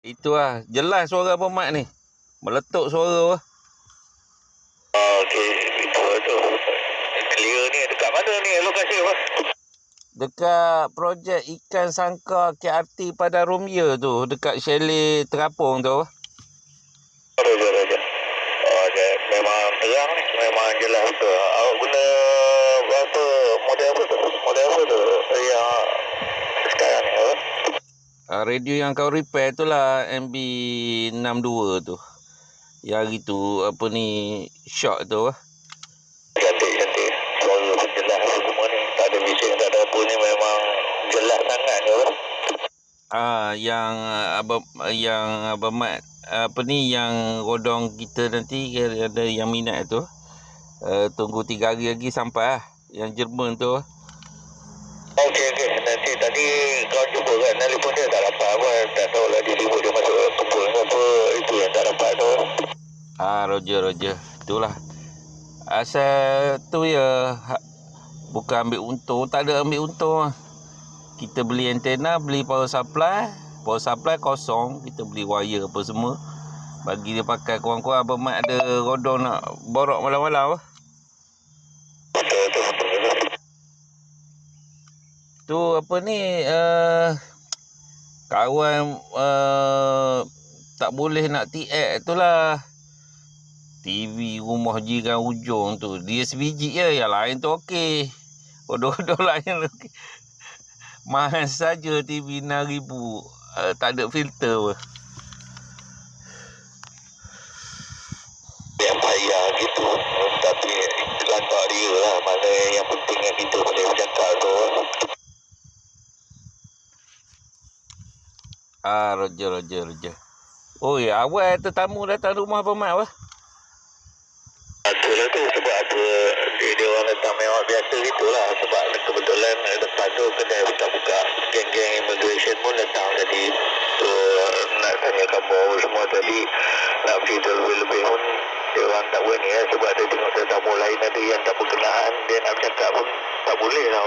Itu lah. Jelas suara pemat ni. Meletup suara lah. Okey, itu tu. Clear ni dekat mana ni lokasi apa? Dekat projek ikan sangkar KRT pada Romia tu. Dekat chalet Terapung tu. Raja. Memang terang ni. Memang jelas betul. Awak guna apa? Model apa tu? Model apa tu? Yang sekarang ni apa? Radio yang kau repair tu lah. MB62 tu. Yang hari tu apa ni shock tu. Cantik. Suara pun jelas semua ni. Tak ada bising, tak ada apa ni. Memang jelas sangat ni apa? Yang Abang Mat apa ni yang rodong kita nanti ada yang minat tu. Tunggu 3 hari lagi sampai lah. Yang Jerman tu. Okey. Nanti tadi kau jumpa kan telefon dia tak dapat apa. Tak tahulah dia tiba dia masuk kebun apa. Itu yang tak dapat tu. Roger. Itulah. Asal tu ya. Bukan ambil untung. Tak ada ambil untung lah. Kita beli antena, beli power supply. Power supply kosong. Kita beli wire apa semua. Bagi dia pakai kurang-kurang. Abang Mat ada rodong nak borok malam-malam lah. Betul. Tu apa ni kawan tak boleh nak TX tu lah. TV rumah jiran ujung tu dia sebiji je, yang lain tu okey. Rodong-rodong lain okey. Mahal saja TV 6,000 tak ada filter pun. Yang payah gitu. Tapi lantak dia lah. Mana yang penting yang kita boleh bercakap tu. Roger. Oh ya, awal tetamu datang rumah Abang Mat apa? Itulah tu sebab apa dia orang datang mewah biasa gitulah. Sebab kebetulan depan tu kedai buka-buka. Geng-geng immigration pun datang jadi tu nak tanya khabar semua tadi. Nak bercerita lebih-lebih pun dia orang tak berani lah. Sebab dia tengok tetamu lain ada yang tak berkenaan. Dia nak bercakap pun tak boleh lah.